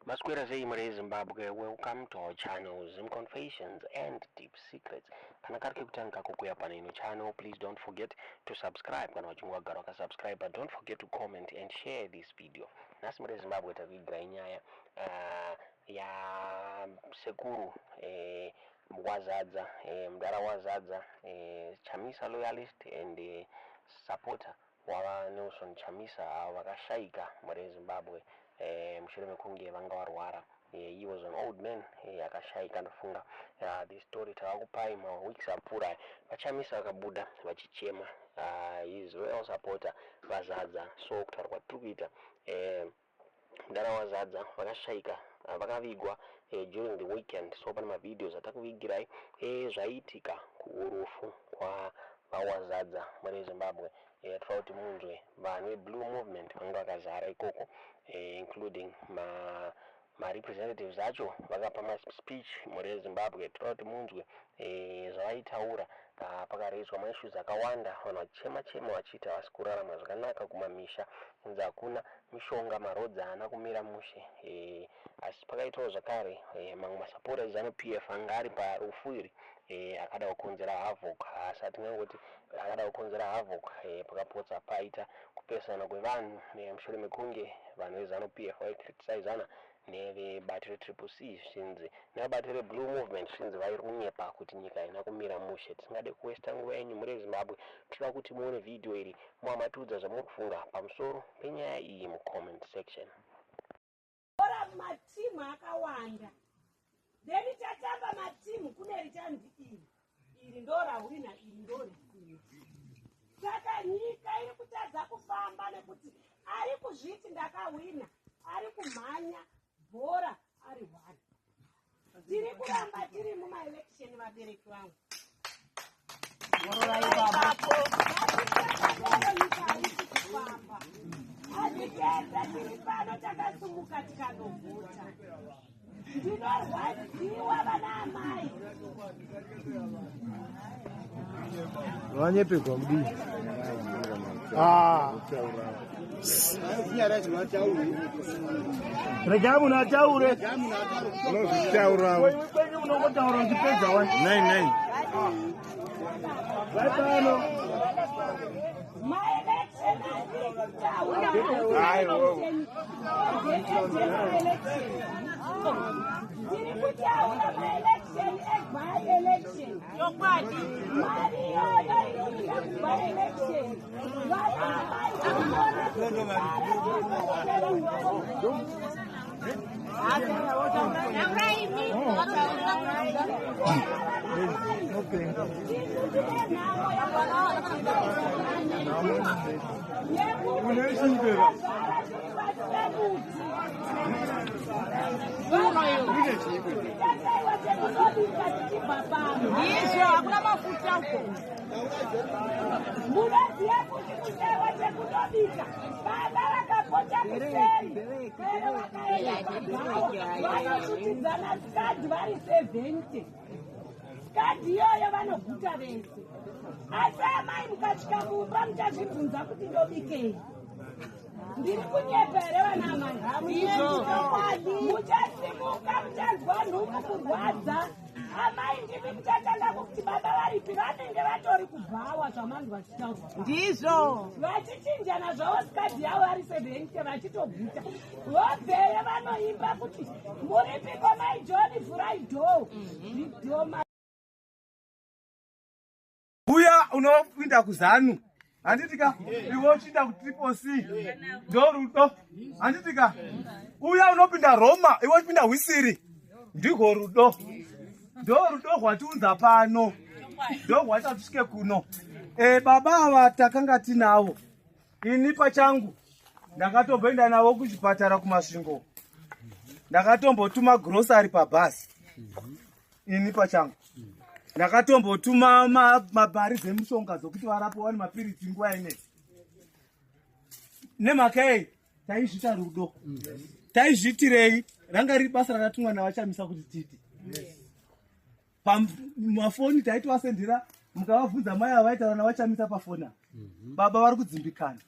Masquera Zay Zimbabwe, welcome to our channel, Zim Confessions and Deep Secrets. Kanakarke kutanga kukuya pana ino channel, please don't forget to subscribe. Kana wachungwa garoka subscribe, but don't forget to comment and share this video. Nasi Zimbabwe tavigra inyaya ya sekuru wazadza, mdara wazadza, Chamisa loyalist and supporter wa Nelson Chamisa wakashaika muri Zimbabwe. Mshirime kungi vanga warwara. He was an old man. Akashaika ndafunga the story tawakupai ma weeks apura Vachamisa akabuda vachichema his loyal supporter vazadza. So kutarwa tukuita mdara wazadza vakashaika vakavigwa during the weekend. So pana videos atakuvigirai zvaitika kuurufu kwa vawazadza muri Zimbabwe. Throughout munzwe NeBlue movement vanga vakazara ikoko, including ma representatives acho vakapa ma speech muri Zimbabwe. Throughout munzwe Zvavaitaura pakareiswa ma issues akawanda, vanhu vachema vachita vasikurarama zvakanaka Kumamisha, kunzi hakuna mishonga, marodzi haana kumira mushe. Asi pakaitawo zvakare mamwe masupporters anu-PF anga ari parufu iri akada kukonzera havoc. Asi atingangoti akada kukonzera havoc, pakapotsa paita kupesana kwevanhu mushure mekunge vanhu vezanu-PF vaikritisizana nevebatire CCC zvinzi nevebatire Blue movement zvinzi vairi kunyepa kuti nyika haina kumira mushe. Tisingade kuwesta nguva yenyu muri Zimbabwe, toda kuti muone video iri muhamatudza zvamuri kufunga pamusoro penyaya iyi mucomment section. Ora matimu akawanda. Deni tatamba matimu kune richanzi iri ndo rawina, iri ndo rikuru. Saka nyika iri kutadza kufamba nekuti ari kuzviti ndakawina, ari kumhanya bhora ari one. Tiri kuramba tiri mumaelection vabereki vangu. Azikenda tiri pano takasumuka tikanovhota. Ndinorwadziwa vana amai. Wanyepekwa mdini. Regamu na taure. No taura. Wewe unotaura ngipedza 99. Vaitano. My election Kadi yoyo vanoguta vese. Asi amai mukasvika mumba muchazvibvunza kuti ndobikei. Ndiri kunyepere vana amai. Muchasimuka muchazwa nhungu kurwadza. Amai ndimi muchatanga kuti baba varipi, vanenge vatori kubhawa zvamanzwa chitaurwa. Ndizvo. Vachichinjana zvavo sikadhi yavo vari 70 vachitoguta. Vobveyo vanoimba kuti muripiko mai John vhurai dhoo. Uya unopinda kuzanu. Anditika iwe uchinda ku Triple C. Ndo rudo. Anditika uya unopinda Roma, iwe uchinda Wisiri. Ndiko rudo. Ndo rudo rwatiunza pano. Ndo rwachatusvike kuno. Baba ava takanga tinavo. Ini pachangu ndakatomboenda navo kuchipatara kumasvingo. Ndakatombotuma grocery pabhasi. Ini pachangu ndakatombotuma mabhari dzemushonga dzokuti varapo vane mapiritsi nguva ine. Nemhaka taizvita rudo. Taizvitirei ranga riri basa rakatumwa navachamisa kuti titi. Pamafoni taiti vasendera mukavabvunza mai avaitaura navachamisa pafona. Baba vari kudzimbikana.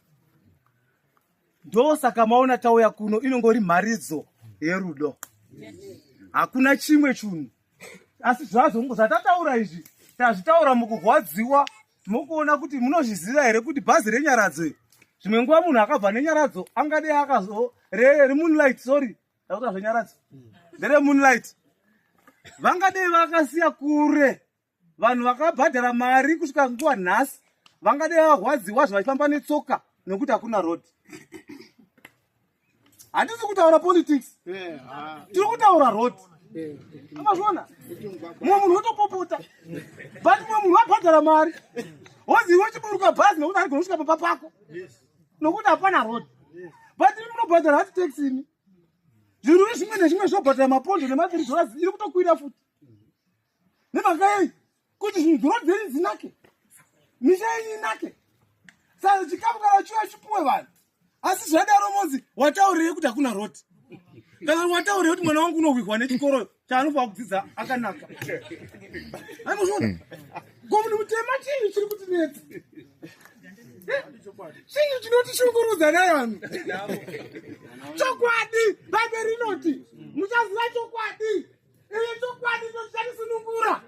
Ndo saka maona tauya kuno inongori mharidzo yerudo. Hakuna chimwe chinhu. Asi zvazongo zvatataura izvi tazvitaura mukurwadziwa mukuona kuti munozviziva here kuti bhazi renyaradzo zvimwe nguva munhu akabva nenyaradzo angade akazo remoonlight sorry takuta zvenyaradzo nderemoonlight vangade vakasiya kure vanhu vakabhadhara mari kusvika nguva nhasi vangade varwadziwa zvavachifamba netsoka nekuti hakuna road. Handisi kutaura politics tiri kutaura road. Amazvona mumwe munhu wotopopota but mumwe munhu wabhadhara mari woziva chiburuka bhazi nekuti ari kunosvika pamba pako nokuti hapana road but imi munobhadhara hati taxi imi zvinhu zvimwe nezvimwe zvinobhadhara mapondo nema$3 iri kutokwira futi nemhaka yei kuti zvinhu road dzenyu dzinake misha yenyu inake saka chikafu kana chiuya chipuwe vanhu asi zvadaro monzi wataurire kuti hakuna road kana wataurire kuti mwana wangu unohwikwa nechikoro chaanofanira kudzidza akanaka. Aimozvona gomunhu mutema chinhu chiri kutinetsa chinhu chinotishungurudza nayo vanhu chokwadi bhaibheri rinoti muchaziva chokwadi iye chokwadi ndochichanisunungura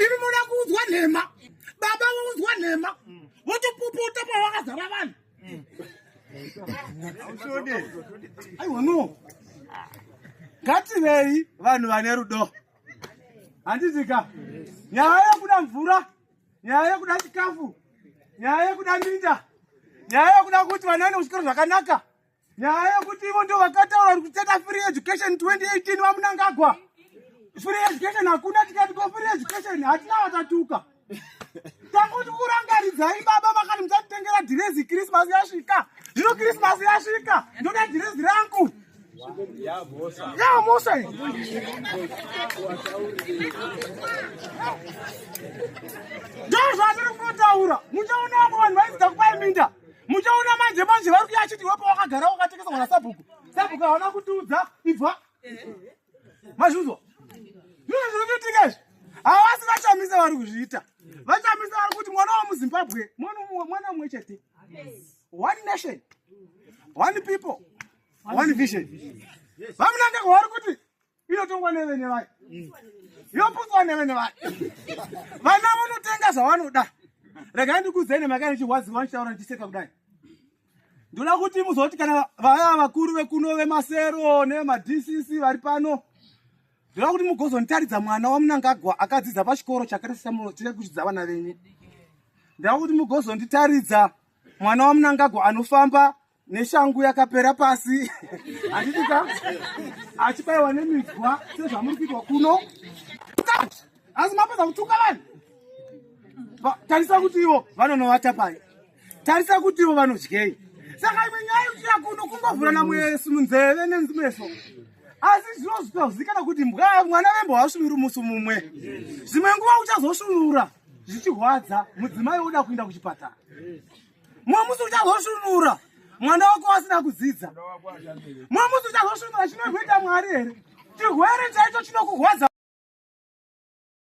imi muda kuudzwa nhema baba voudzwa nhema votopopota pavakazara vanhu aiwa no ngativei vanhu vane rudo. Handitika nyaya yekuda mvura, nyaya yekuda chikafu, nyaya yekuda minda, nyaya yekuda kuti vana vane zvikoro zvakanaka, nyaya yekuti ivo ndio vakataura kuti tata free education 2018 vaMnangagwa. Free education hakuna, tikati go free education hatina watatuka. Tanguti kurangaridzai baba makati muchatitengera dhirezi Christmas yasvika. Zvino Christmas yasvika ndoda dhirezi rangu. Ya mosa. Ndozvatiri kutotaura. Muchaona vanhu vaidza kupai minda. Muchaona manje vari kuyachiti wepo wakagara wakatekesa mwana sabhuku. Sabhuku haona kutiudza ibva. Mazvuzwa. Zvino zvinokuitika izvi. Havasi vachamisa vari kuzviita. Vachamisa vari kuti mwana wamuZimbabwe mwana mumwe chete. One nation. One people. One vision. VaMnangagwa vari kuti inotongwa nevene vayo. Yoputswa nevene vayo. Vana vanotenga zvavanoda. Regai ndikuudzei mhaka ndichirwadziwa ndichitaura ndichiseka kudai. Ndoda kuti muzoti kana vaya vakuru vekuno vemasero nevema-DCC vari pano, ndoda kuti mugozonitaridza mwana waMnangagwa akadzidza pachikoro chakaita tiri kuchidza vana venyu. Ndoda kuti mugozonditaridza mwana waMnangagwa anofamba neshangu yakapera pasi handitika achibayiwa neminzwa sezvamuri kuitwa kuno asi mapedza kutuka vanhu. Tarisa kuti ivo vanonovata pai, tarisa kuti ivo vanodyei. Saka imwe nyaya yekuchira kuno kungovhurana munzeve nemeso asi zvinozikana kuti mwana vembo hashumiri musi mumwe. Zvimwe nguva uchazoshunura zvichirwadza mudzimai uda kuenda kuchipatara. Mumwe musi uchazoshunura mwana wako asina kudzidza. Mumwe musi uchazoshunura chinokuita Mwari here. Chirwere chaicho chinokurwadza.